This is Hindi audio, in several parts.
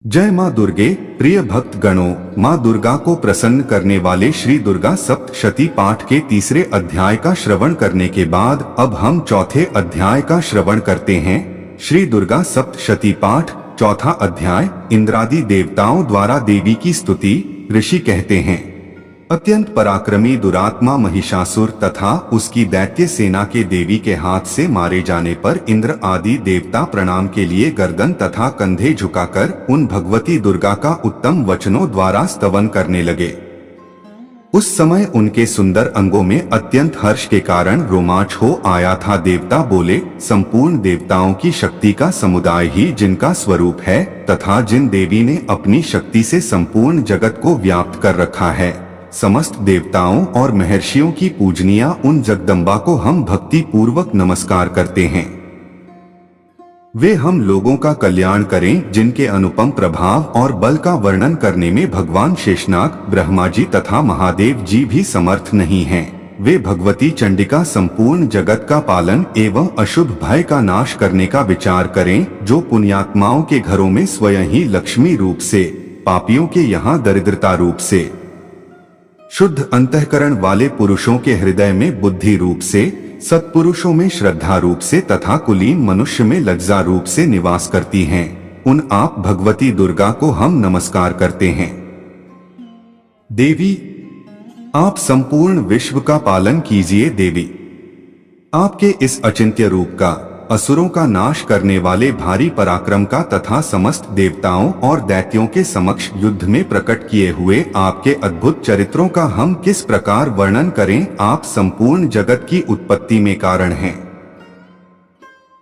जय मां दुर्गे। प्रिय भक्त गणों, मां दुर्गा को प्रसन्न करने वाले श्री दुर्गा सप्तशती पाठ के तीसरे अध्याय का श्रवण करने के बाद अब हम चौथे अध्याय का श्रवण करते हैं। श्री दुर्गा सप्तशती पाठ चौथा अध्याय। इंद्रादि देवताओं द्वारा देवी की स्तुति। ऋषि कहते हैं, अत्यंत पराक्रमी दुरात्मा महिषासुर तथा उसकी दैत्य सेना के देवी के हाथ से मारे जाने पर इंद्र आदि देवता प्रणाम के लिए गर्दन तथा कंधे झुकाकर उन भगवती दुर्गा का उत्तम वचनों द्वारा स्तवन करने लगे। उस समय उनके सुंदर अंगों में अत्यंत हर्ष के कारण रोमांच हो आया था। देवता बोले, संपूर्ण देवताओं की शक्ति का समुदाय ही जिनका स्वरूप है तथा जिन देवी ने अपनी शक्ति से संपूर्ण जगत को व्याप्त कर रखा है, समस्त देवताओं और महर्षियों की पूजनीय उन जगदम्बा को हम भक्ति पूर्वक नमस्कार करते हैं। वे हम लोगों का कल्याण करें, जिनके अनुपम प्रभाव और बल का वर्णन करने में भगवान शेषनाग, ब्रह्मा जी तथा महादेव जी भी समर्थ नहीं हैं। वे भगवती चंडिका संपूर्ण जगत का पालन एवं अशुभ भय का नाश करने का विचार करें, जो पुण्यात्माओं के घरों में स्वयं ही लक्ष्मी रूप से, पापियों के यहाँ दरिद्रता रूप से, शुद्ध अंतःकरण वाले पुरुषों के हृदय में बुद्धि रूप से, सत्पुरुषों में श्रद्धा रूप से तथा कुलीन मनुष्य में लज्जा रूप से निवास करती हैं। उन आप भगवती दुर्गा को हम नमस्कार करते हैं। देवी, आप संपूर्ण विश्व का पालन कीजिए। देवी, आपके इस अचिंत्य रूप का, असुरों का नाश करने वाले भारी पराक्रम का तथा समस्त देवताओं और दैत्यों के समक्ष युद्ध में प्रकट किए हुए आपके अद्भुत चरित्रों का हम किस प्रकार वर्णन करें। आप संपूर्ण जगत की उत्पत्ति में कारण हैं।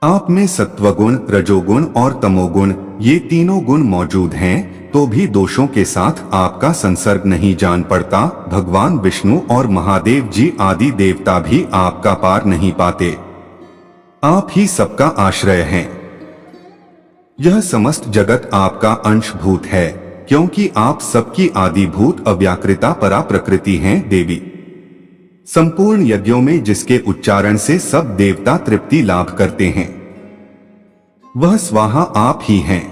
आप में सत्वगुण, रजोगुण और तमोगुण, ये तीनों गुण मौजूद हैं, तो भी दोषों के साथ आपका संसर्ग नहीं जान पड़ता। भगवान विष्णु और महादेव जी आदि देवता भी आपका पार नहीं पाते। आप ही सबका आश्रय हैं। यह समस्त जगत आपका अंशभूत है, क्योंकि आप सबकी आदिभूत अव्याकृता परा प्रकृति हैं। देवी, संपूर्ण यज्ञों में जिसके उच्चारण से सब देवता तृप्ति लाभ करते हैं, वह स्वाहा आप ही हैं।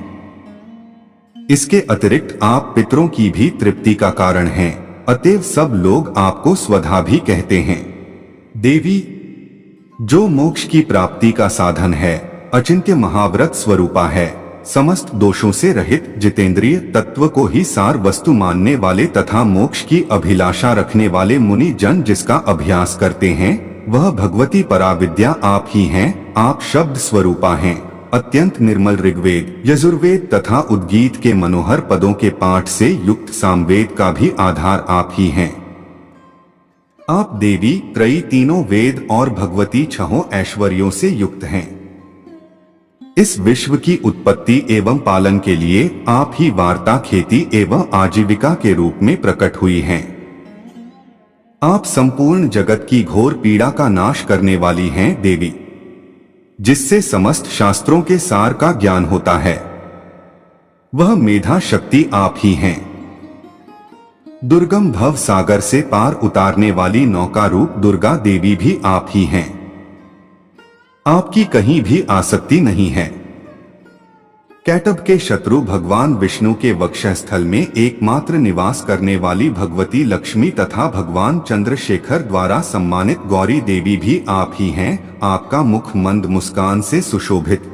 इसके अतिरिक्त आप पितरों की भी तृप्ति का कारण हैं, अतएव सब लोग आपको स्वधा भी कहते हैं। देवी, जो मोक्ष की प्राप्ति का साधन है, अचिंत्य महाव्रत स्वरूपा है, समस्त दोषों से रहित जितेंद्रिय तत्व को ही सार वस्तु मानने वाले तथा मोक्ष की अभिलाषा रखने वाले मुनि जन जिसका अभ्यास करते हैं, वह भगवती पराविद्या आप ही हैं। आप शब्द स्वरूपा हैं। अत्यंत निर्मल ऋग्वेद, यजुर्वेद तथा उद्गीत के मनोहर पदों के पाठ से युक्त सामवेद का भी आधार आप ही हैं। आप देवी त्रयी, तीनों वेद और भगवती छहों ऐश्वर्यों से युक्त हैं। इस विश्व की उत्पत्ति एवं पालन के लिए आप ही वार्ता, खेती एवं आजीविका के रूप में प्रकट हुई हैं। आप संपूर्ण जगत की घोर पीड़ा का नाश करने वाली हैं। देवी, जिससे समस्त शास्त्रों के सार का ज्ञान होता है, वह मेधा शक्ति आप ही हैं। दुर्गम भव सागर से पार उतारने वाली नौका रूप दुर्गा देवी भी आप ही हैं। आपकी कहीं भी आसक्ति नहीं है। कैटभ के शत्रु भगवान विष्णु के वक्षस्थल में एकमात्र निवास करने वाली भगवती लक्ष्मी तथा भगवान चंद्रशेखर द्वारा सम्मानित गौरी देवी भी आप ही हैं। आपका मुख मंद मुस्कान से सुशोभित,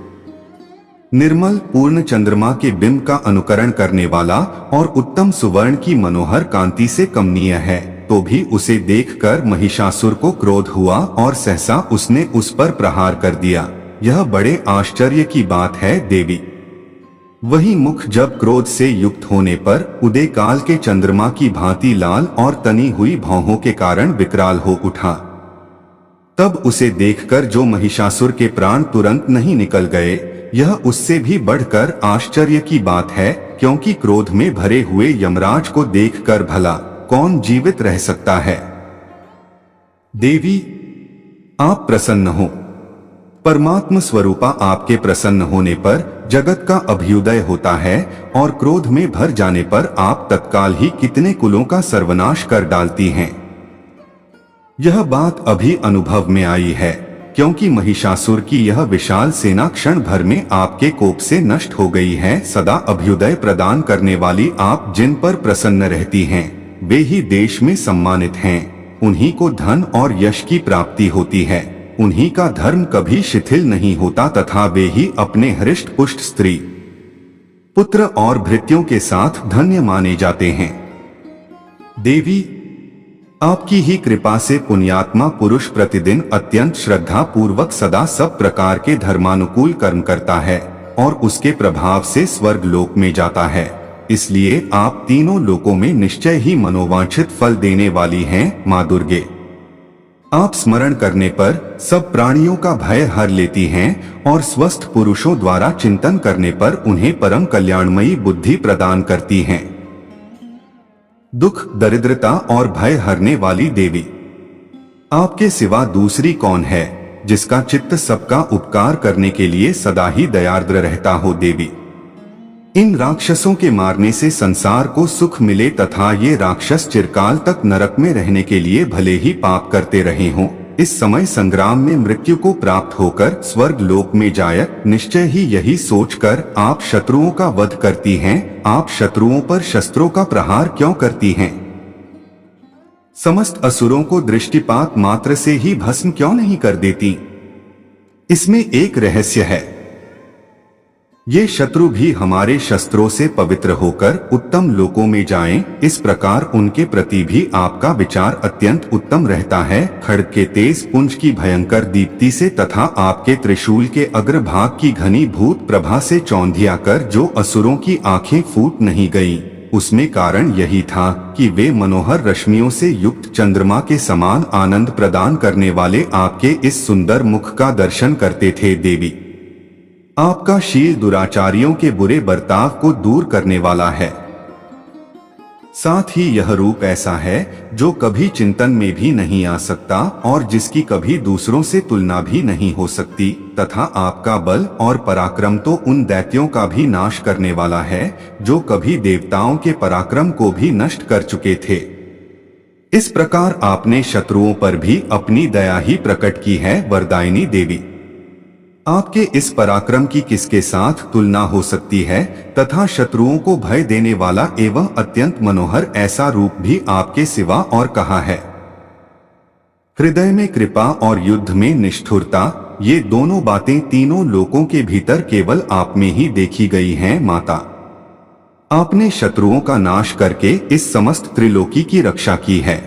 निर्मल पूर्ण चंद्रमा के बिंब का अनुकरण करने वाला और उत्तम सुवर्ण की मनोहर कांति से कमनीय है, तो भी उसे देखकर महिषासुर को क्रोध हुआ और सहसा उसने उस पर प्रहार कर दिया। यह बड़े आश्चर्य की बात है। देवी, वही मुख जब क्रोध से युक्त होने पर उदय काल के चंद्रमा की भांति लाल और तनी हुई भौहों के कारण विकराल हो उठा, तब उसे देखकर जो महिषासुर के प्राण तुरंत नहीं निकल गए, यह उससे भी बढ़कर आश्चर्य की बात है, क्योंकि क्रोध में भरे हुए यमराज को देखकर भला कौन जीवित रह सकता है। देवी, आप प्रसन्न हो। परमात्म स्वरूपा आपके प्रसन्न होने पर जगत का अभ्युदय होता है और क्रोध में भर जाने पर आप तत्काल ही कितने कुलों का सर्वनाश कर डालती हैं। यह बात अभी अनुभव में आई है। क्योंकि महिषासुर की यह विशाल सेना क्षण भर में आपके कोप से नष्ट हो गई है। सदा अभ्युदय प्रदान करने वाली आप जिन पर प्रसन्न रहती हैं, वे ही देश में सम्मानित हैं। उन्हीं को धन और यश की प्राप्ति होती है। उन्हीं का धर्म कभी शिथिल नहीं होता तथा वे ही अपने हृष्ट पुष्ट स्त्री, पुत्र और भृत्यों के साथ धन्य माने जाते हैं। देवी, आपकी ही कृपा से पुण्यात्मा पुरुष प्रतिदिन अत्यंत श्रद्धा पूर्वक सदा सब प्रकार के धर्मानुकूल कर्म करता है और उसके प्रभाव से स्वर्ग लोक में जाता है। इसलिए आप तीनों लोकों में निश्चय ही मनोवांछित फल देने वाली हैं माँ दुर्गे। आप स्मरण करने पर सब प्राणियों का भय हर लेती हैं और स्वस्थ पुरुषों द्वारा चिंतन करने पर उन्हें परम कल्याणमयी बुद्धि प्रदान करती हैं। दुख, दरिद्रता और भय हरने वाली देवी, आपके सिवा दूसरी कौन है जिसका चित्त सबका उपकार करने के लिए सदा ही दयार्द्र रहता हो। देवी, इन राक्षसों के मारने से संसार को सुख मिले तथा ये राक्षस चिरकाल तक नरक में रहने के लिए भले ही पाप करते रहे हों, इस समय संग्राम में मृत्यु को प्राप्त होकर स्वर्ग लोक में जाए। निश्चय ही यही सोचकर आप शत्रुओं का वध करती हैं। आप शत्रुओं पर शस्त्रों का प्रहार क्यों करती हैं? समस्त असुरों को दृष्टिपात मात्र से ही भस्म क्यों नहीं कर देती? इसमें एक रहस्य है। ये शत्रु भी हमारे शस्त्रों से पवित्र होकर उत्तम लोकों में जाएं, इस प्रकार उनके प्रति भी आपका विचार अत्यंत उत्तम रहता है। खड्ग के तेज पुंज की भयंकर दीप्ति से तथा आपके त्रिशूल के अग्रभाग की घनी भूत प्रभा से चौंधिया कर जो असुरों की आंखें फूट नहीं गईं, उसमें कारण यही था कि वे मनोहर रश्मियों से युक्त चंद्रमा के समान आनंद प्रदान करने वाले आपके इस सुंदर मुख का दर्शन करते थे। देवी, आपका शील दुराचारियों के बुरे बर्ताव को दूर करने वाला है। साथ ही यह रूप ऐसा है जो कभी चिंतन में भी नहीं आ सकता और जिसकी कभी दूसरों से तुलना भी नहीं हो सकती, तथा आपका बल और पराक्रम तो उन दैत्यों का भी नाश करने वाला है जो कभी देवताओं के पराक्रम को भी नष्ट कर चुके थे। इस प्रकार आपने शत्रुओं पर भी अपनी दया ही प्रकट की है। वरदायिनी देवी, आपके इस पराक्रम की किसके साथ तुलना हो सकती है तथा शत्रुओं को भय देने वाला एवं अत्यंत मनोहर ऐसा रूप भी आपके सिवा और कहाँ है? हृदय में कृपा और युद्ध में निष्ठुरता, ये दोनों बातें तीनों लोकों के भीतर केवल आप में ही देखी गई हैं। माता, आपने शत्रुओं का नाश करके इस समस्त त्रिलोकी की रक्षा की है।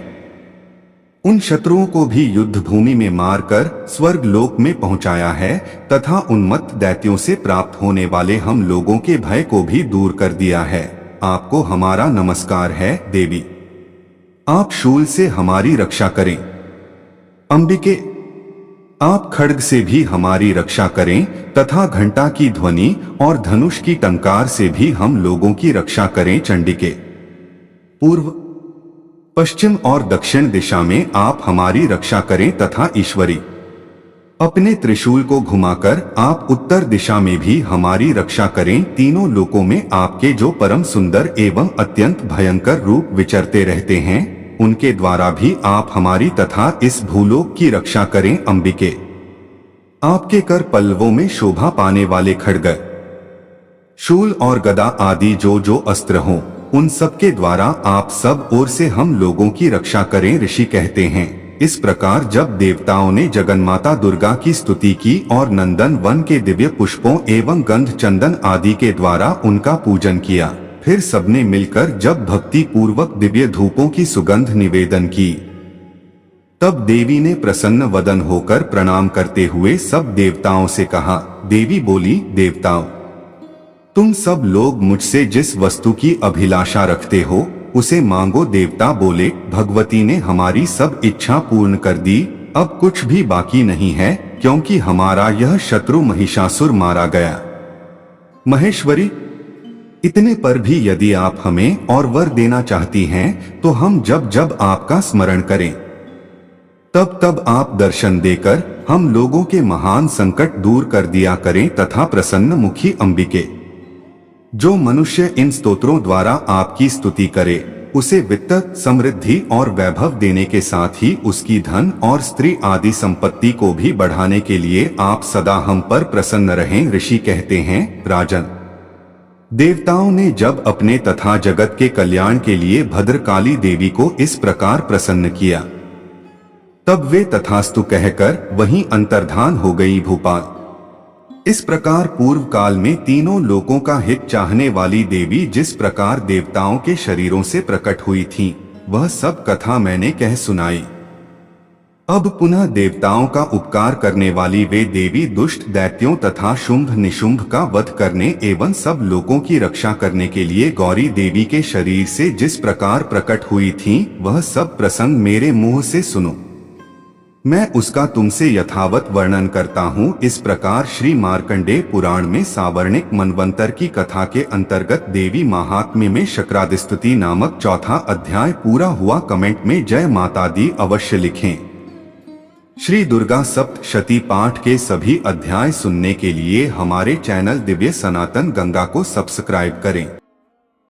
उन शत्रुओं को भी युद्ध भूमि में मारकर स्वर्ग लोक में पहुंचाया है तथा उन्मत्त दैत्यों से प्राप्त होने वाले हम लोगों के भय को भी दूर कर दिया है। आपको हमारा नमस्कार है। देवी, आप शूल से हमारी रक्षा करें। अंबिके, आप खड्ग से भी हमारी रक्षा करें तथा घंटा की ध्वनि और धनुष की टंकार से भी हम लोगों की रक्षा करें। चंडिके, पूर्व, पश्चिम और दक्षिण दिशा में आप हमारी रक्षा करें तथा ईश्वरी, अपने त्रिशूल को घुमाकर आप उत्तर दिशा में भी हमारी रक्षा करें। तीनों लोकों में आपके जो परम सुंदर एवं अत्यंत भयंकर रूप विचरते रहते हैं, उनके द्वारा भी आप हमारी तथा इस भूलोक की रक्षा करें। अंबिके, आपके कर पल्लवों में शोभा पाने वाले खड्ग, शूल और गदा आदि जो जो अस्त्र हों, उन सब के द्वारा आप सब ओर से हम लोगों की रक्षा करें। ऋषि कहते हैं, इस प्रकार जब देवताओं ने जगन्माता दुर्गा की स्तुति की और नंदन वन के दिव्य पुष्पों एवं गंध चंदन आदि के द्वारा उनका पूजन किया, फिर सबने मिलकर जब भक्ति पूर्वक दिव्य धूपों की सुगंध निवेदन की, तब देवी ने प्रसन्न वदन होकर प्रणाम करते हुए सब देवताओं से कहा। देवी बोली, देवताओं, तुम सब लोग मुझसे जिस वस्तु की अभिलाषा रखते हो उसे मांगो। देवता बोले, भगवती ने हमारी सब इच्छा पूर्ण कर दी, अब कुछ भी बाकी नहीं है क्योंकि हमारा यह शत्रु महिषासुर मारा गया। महेश्वरी, इतने पर भी यदि आप हमें और वर देना चाहती हैं तो हम जब जब आपका स्मरण करें तब तब आप दर्शन देकर हम लोगों के महान संकट दूर कर दिया करें। तथा प्रसन्न मुखी अंबिके, जो मनुष्य इन स्तोत्रों द्वारा आपकी स्तुति करे उसे वित्त, समृद्धि और वैभव देने के साथ ही उसकी धन और स्त्री आदि संपत्ति को भी बढ़ाने के लिए आप सदा हम पर प्रसन्न रहें। ऋषि कहते हैं, राजन, देवताओं ने जब अपने तथा जगत के कल्याण के लिए भद्रकाली देवी को इस प्रकार प्रसन्न किया, तब वे तथास्तु कहकर वहीं अंतर्धान हो गई। भूपाल, इस प्रकार पूर्व काल में तीनों लोकों का हित चाहने वाली देवी जिस प्रकार देवताओं के शरीरों से प्रकट हुई थीं, वह सब कथा मैंने कह सुनाई। अब पुनः देवताओं का उपकार करने वाली वे देवी दुष्ट दैत्यों तथा शुंभ निशुंभ का वध करने एवं सब लोगों की रक्षा करने के लिए गौरी देवी के शरीर से जिस प्रकार प्रकट हुई थीं, वह सब प्रसंग मेरे मुंह से सुनो। मैं उसका तुमसे यथावत वर्णन करता हूँ। इस प्रकार श्री मार्कंडेय पुराण में सावर्णिक मनवंतर की कथा के अंतर्गत देवी महात्म्य में शक्रादिस्तुति नामक चौथा अध्याय पूरा हुआ। कमेंट में जय माता दी अवश्य लिखें। श्री दुर्गा सप्तशती पाठ के सभी अध्याय सुनने के लिए हमारे चैनल दिव्य सनातन गंगा को सब्सक्राइब करें।